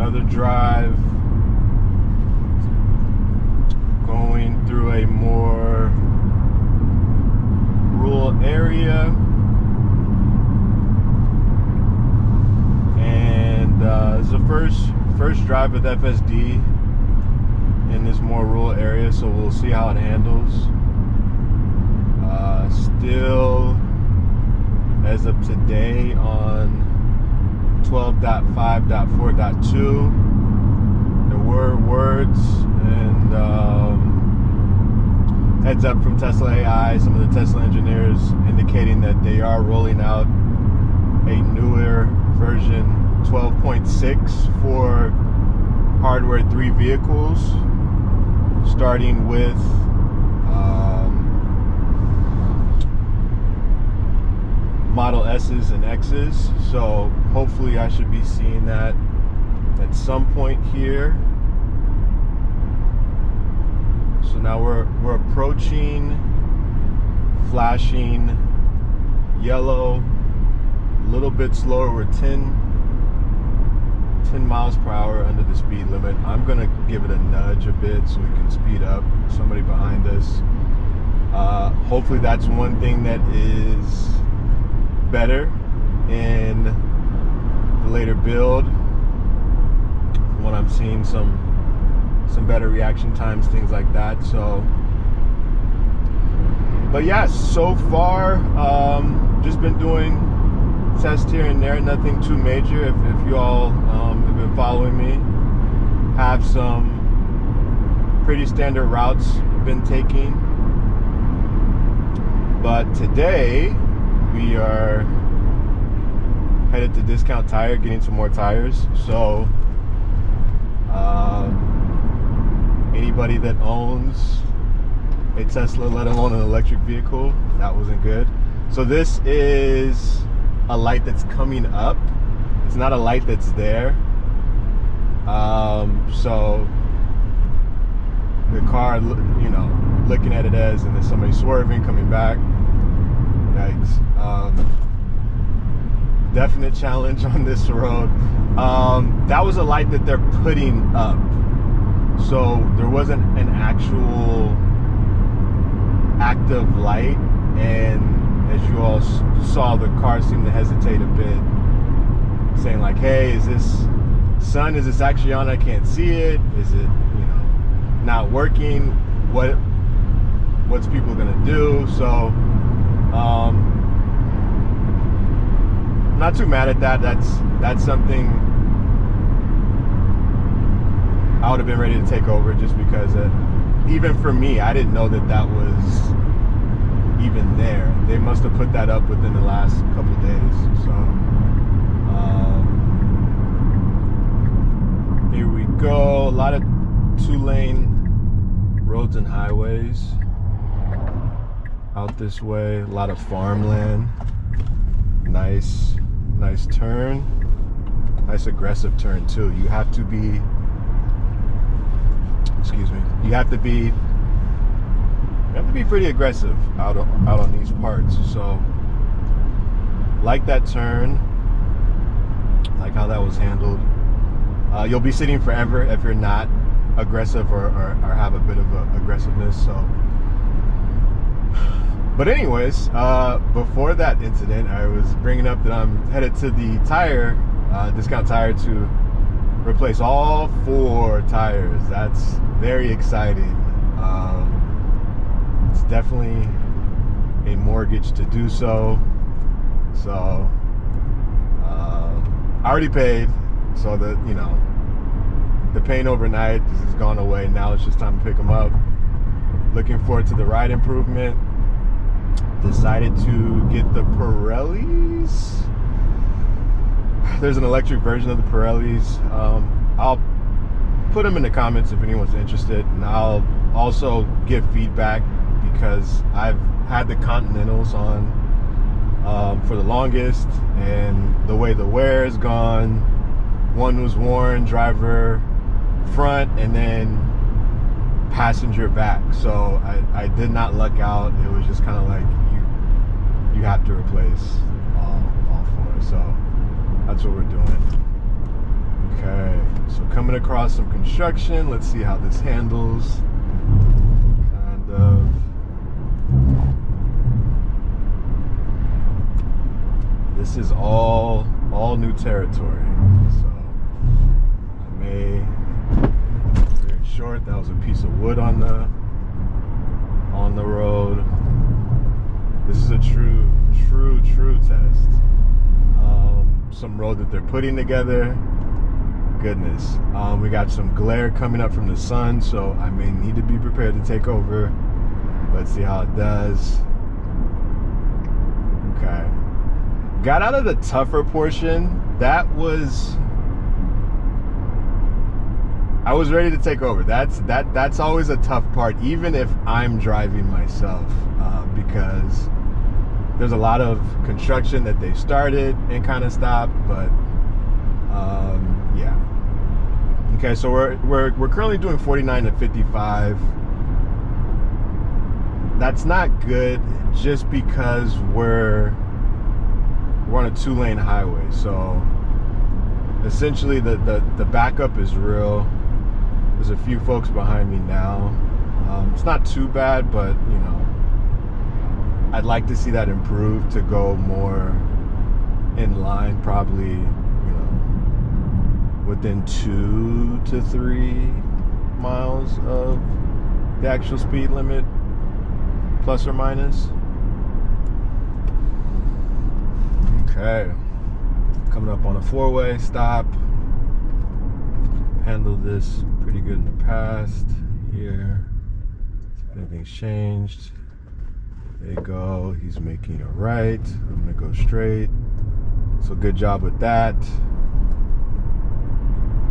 another drive, going through a more rural area, and it's the first drive with FSD in this more rural area, so we'll see how it handles. Still, as of today, on 12.5.4.2, there were words and heads up from Tesla AI, some of the Tesla engineers indicating that they are rolling out a newer version, 12.6, for hardware 3 vehicles, starting with Model S's and X's. So hopefully I should be seeing that at some point here. So now we're approaching flashing yellow, a little bit slower. We're 10 miles per hour under the speed limit. I'm gonna give it a nudge a bit so we can speed up. Somebody behind us. Hopefully that's one thing that is better in the later build, when I'm seeing some better reaction times, things like that. So, but yeah, so far just been doing tests here and there, nothing too major. If you all have been following me, have some pretty standard routes been taking, but today we are headed to Discount Tire, getting some more tires. So anybody that owns a Tesla, let alone an electric vehicle, that wasn't good. So this is a light that's coming up. It's not a light that's there. So the car, you know, looking at it as, and there's somebody swerving, coming back. Yikes. Definite challenge on this road. That was a light that they're putting up. So there wasn't an actual active light, and as you all saw, the car seemed to hesitate a bit, saying like, hey, is this sun, is this actually on? I can't see it. Is it, you know, not working? What's people gonna do? So not too mad at that. That's something I would have been ready to take over, just because even for me, I didn't know that was even there. They must have put that up within the last couple of days. So here we go. A lot of 2-lane roads and highways out this way. A lot of farmland. Nice turn. Nice aggressive turn too. You have to be, excuse me, you have to be pretty aggressive out on these parts. So like that turn, like how that was handled. You'll be sitting forever if you're not aggressive or have a bit of aggressiveness. So, but anyways, before that incident, I was bringing up that I'm headed to the Discount Tire, to replace all 4 tires. That's very exciting. It's definitely a mortgage to do so. So I already paid, so that, you know, the pain overnight has gone away. Now it's just time to pick them up. Looking forward to the ride improvement. Decided to get the Pirellis. There's an electric version of the Pirellis. I'll put them in the comments if anyone's interested, and I'll also give feedback, because I've had the Continentals on for the longest, and the way the wear is gone, one was worn, driver front and then passenger back. So I did not luck out. It was just kind of like you have to replace all 4. So that's what we're doing. Okay, so coming across some construction. Let's see how this handles. Kind of. This is all new territory. So I may very short. That was a piece of wood on the road. This is a true test. Some road that they're putting together. Goodness. We got some glare coming up from the sun, so I may need to be prepared to take over. Let's see how it does. Okay. Got out of the tougher portion. I was ready to take over. That's always a tough part, even if I'm driving myself, because there's a lot of construction that they started and kind of stopped, but yeah. Okay, so we're currently doing 49 to 55. That's not good, just because we're on a 2-lane highway. So essentially the backup is real. There's a few folks behind me now. It's not too bad, but you know, I'd like to see that improve to go more in line, probably, you know, within 2 to 3 miles of the actual speed limit, plus or minus. Okay, coming up on a 4-way stop. Handled this pretty good in the past. Here, if anything's changed. There you go. He's making a right. I'm gonna go straight. So good job with that.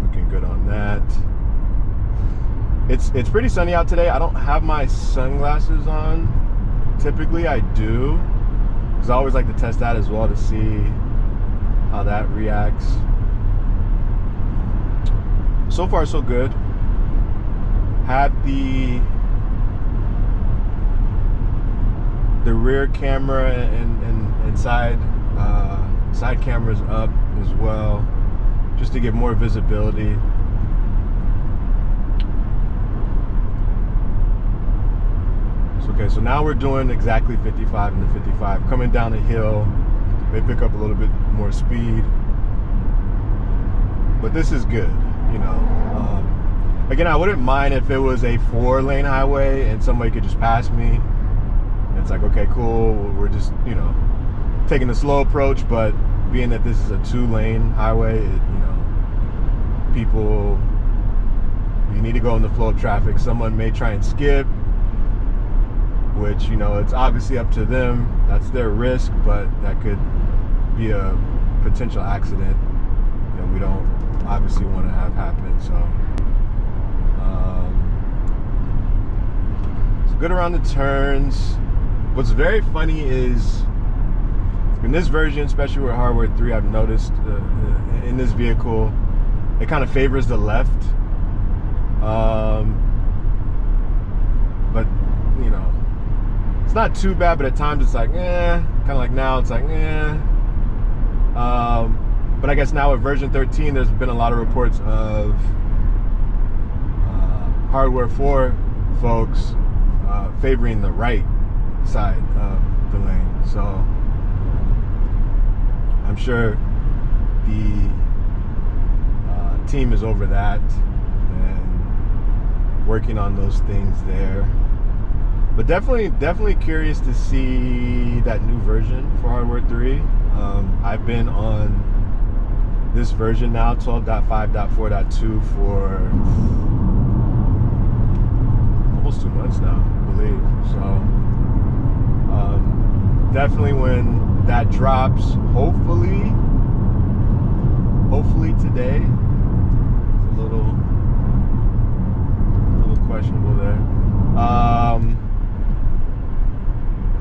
Looking good on that. It's pretty sunny out today. I don't have my sunglasses on. Typically I do, because I always like to test that as well to see how that reacts. So far so good. Had the rear camera and side cameras up as well, just to get more visibility. Okay, so now we're doing exactly 55 and the 55. Coming down the hill, may pick up a little bit more speed, but this is good, you know. Again, I wouldn't mind if it was a 4-lane highway and somebody could just pass me. It's like, okay, cool, we're just, you know, taking a slow approach, but being that this is a 2-lane highway, you know, people, you need to go in the flow of traffic. Someone may try and skip, which, you know, it's obviously up to them. That's their risk, but that could be a potential accident that we don't obviously want to have happen. So, good around the turns. What's very funny is in this version, especially with hardware 3, I've noticed in this vehicle, it kind of favors the left. But, you know, it's not too bad, but at times it's like, kind of like now it's like, but I guess now with version 13, there's been a lot of reports of hardware 4 folks favoring the right side of the lane. So I'm sure the team is over that and working on those things there. But definitely curious to see that new version for hardware 3. I've been on this version now, 12.5.4.2, for almost 2 months now, I believe. So definitely when that drops, hopefully today. It's a little questionable there.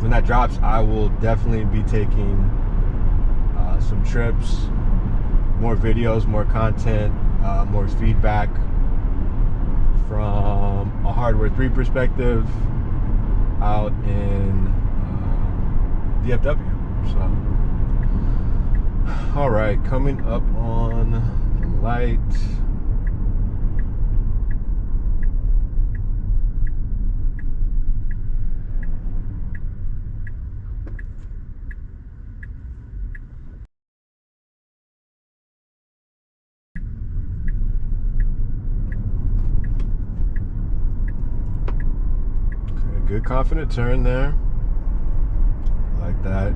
When that drops, I will definitely be taking some trips, more videos, more content, more feedback from a hardware 3 perspective out in DFW. So, all right, coming up on the light. Okay, good confident turn there. Like that.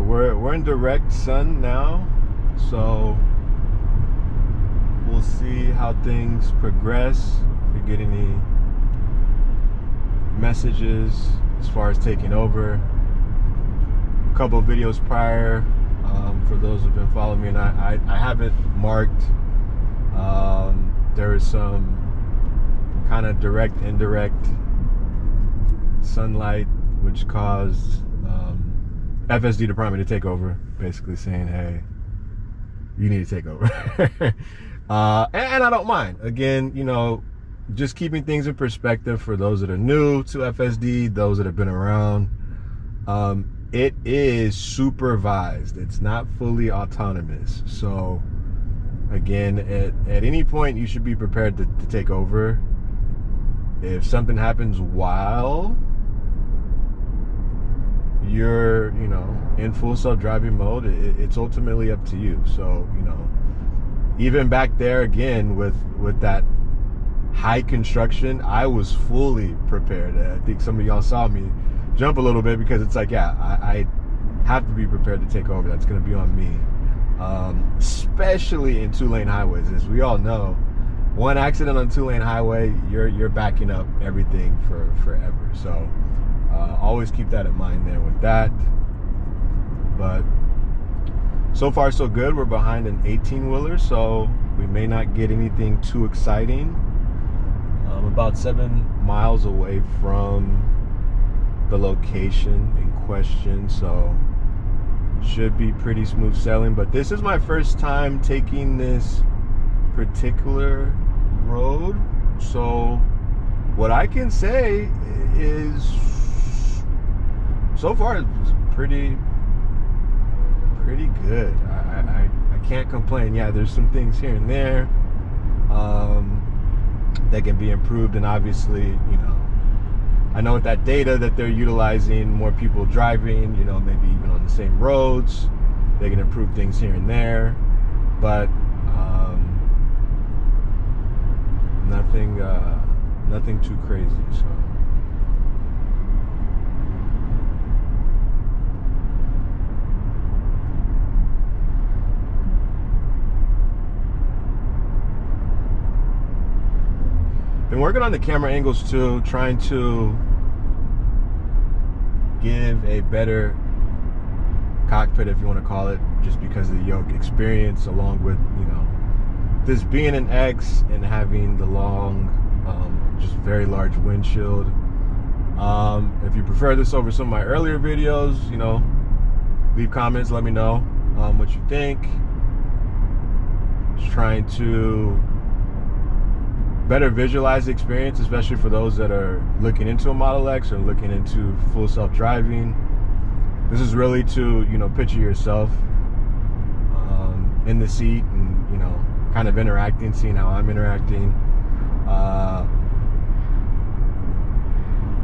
We're in direct sun now, so we'll see how things progress. If we get any messages as far as taking over. A couple of videos prior, for those who've been following me, and I haven't marked. There is some kind of direct, indirect sunlight, which caused FSD department to take over, basically saying, hey, you need to take over. And I don't mind. Again, you know, just keeping things in perspective for those that are new to FSD, those that have been around. It is supervised. It's not fully autonomous. So again, at any point, you should be prepared to take over. If something happens while you're, you know, in full self-driving mode, it's ultimately up to you. So, you know, even back there again with that high construction, I was fully prepared. I think some of y'all saw me jump a little bit because it's like, yeah, I have to be prepared to take over. That's going to be on me, especially in 2-lane highways. As we all know, one accident on 2-lane highway, you're backing up everything for forever. So always keep that in mind there with that. But so far so good. We're behind an 18-wheeler, so we may not get anything too exciting. About 7 miles away from the location in question, so should be pretty smooth sailing. But this is my first time taking this particular road, so what I can say is so far it's pretty good. I can't complain. Yeah, there's some things here and there that can be improved, and obviously, you know, I know with that data that they're utilizing, more people driving, you know, maybe even on the same roads, they can improve things here and there, but nothing too crazy. So been working on the camera angles too, trying to give a better cockpit, if you want to call it, just because of the yoke experience, along with, you know, this being an X and having the long, just very large windshield. If you prefer this over some of my earlier videos, you know, leave comments, let me know what you think. Just trying to better visualize the experience, especially for those that are looking into a Model X or looking into full self-driving. This is really to, you know, picture yourself in the seat and, you know, kind of interacting, seeing how I'm interacting.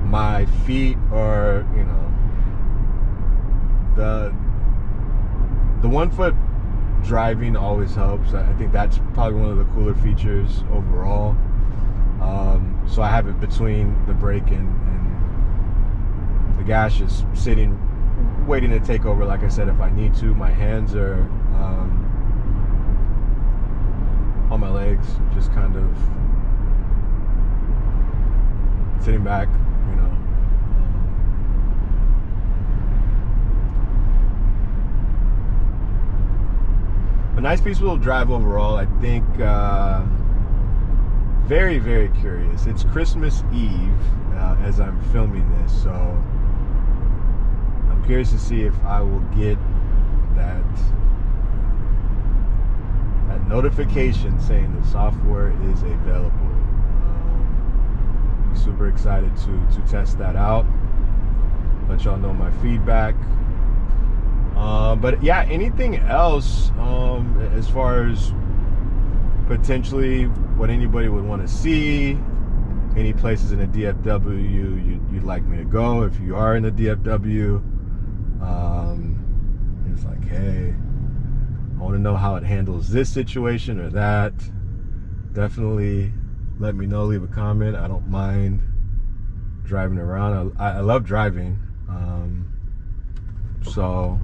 My feet are, you know, the 1 foot driving always helps. I think that's probably one of the cooler features overall. So I have it between the brake and the gas, just sitting, waiting to take over, like I said, if I need to. My hands are on my legs, just kind of sitting back, you know. A nice, peaceful drive overall. I think very, very curious. It's Christmas Eve as I'm filming this, so I'm curious to see if I will get that notification saying the software is available. Super excited to test that out. Let y'all know my feedback. But yeah, anything else as far as potentially what anybody would want to see, any places in the DFW you'd like me to go if you are in the DFW. It's like, hey, I want to know how it handles this situation or that. Definitely let me know, leave a comment. I don't mind driving around. I love driving. So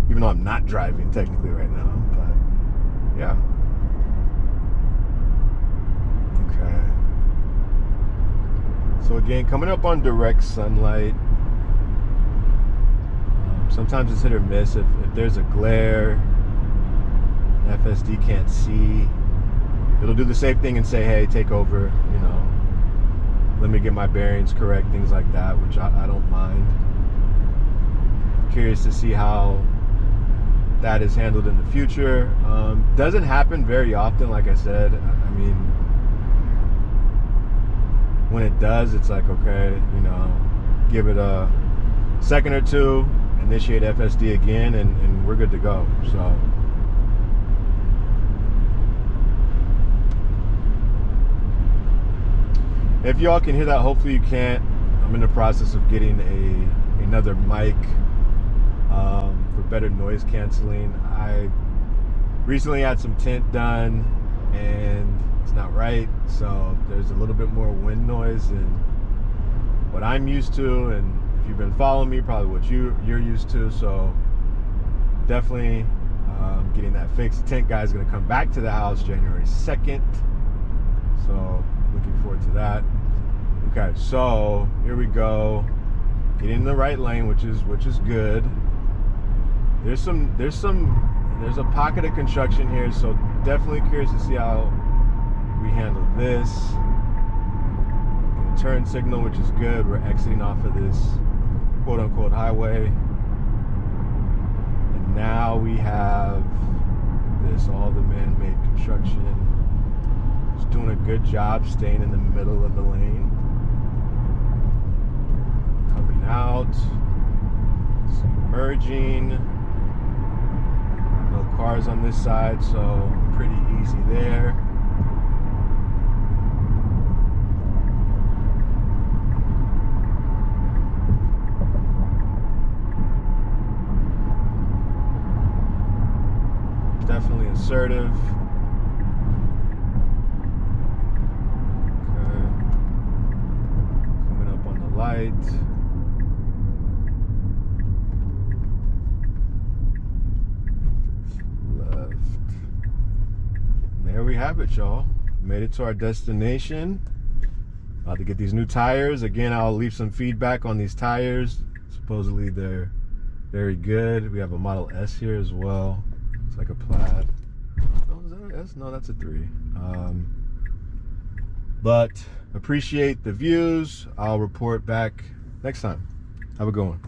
even though I'm not driving technically right now, but yeah. Okay. So again, coming up on direct sunlight, sometimes it's hit or miss. If there's a glare, FSD can't see, it'll do the same thing and say, hey, take over, you know, let me get my bearings correct, things like that, which I don't mind. Curious to see how that is handled in the future. Doesn't happen very often, like I said. I mean, when it does, it's like, okay, you know, give it a second or two, initiate FSD again, and we're good to go. So if y'all can hear that, hopefully you can't. I'm in the process of getting another mic for better noise canceling. I recently had some tint done and it's not right, so there's a little bit more wind noise than what I'm used to, and if you've been following me, probably what you're used to. So definitely getting that fixed. The tint guy is going to come back to the house January 2nd, so looking forward to that. Okay, so here we go, getting in the right lane, which is good. There's a pocket of construction here, so definitely curious to see how we handle this. Turn signal, which is good. We're exiting off of this quote-unquote highway, and now we have this, all the man-made construction. It's doing a good job staying in the middle of the lane. Coming out, merging. No cars on this side, so pretty easy there. Definitely assertive. Okay. Coming up on the light. Left. And there we have it, y'all. Made it to our destination. About to get these new tires. Again, I'll leave some feedback on these tires. Supposedly they're very good. We have a Model S here as well. It's like a plaid. Oh, is that an S? No, that's a 3. But appreciate the views. I'll report back next time. Have a good one.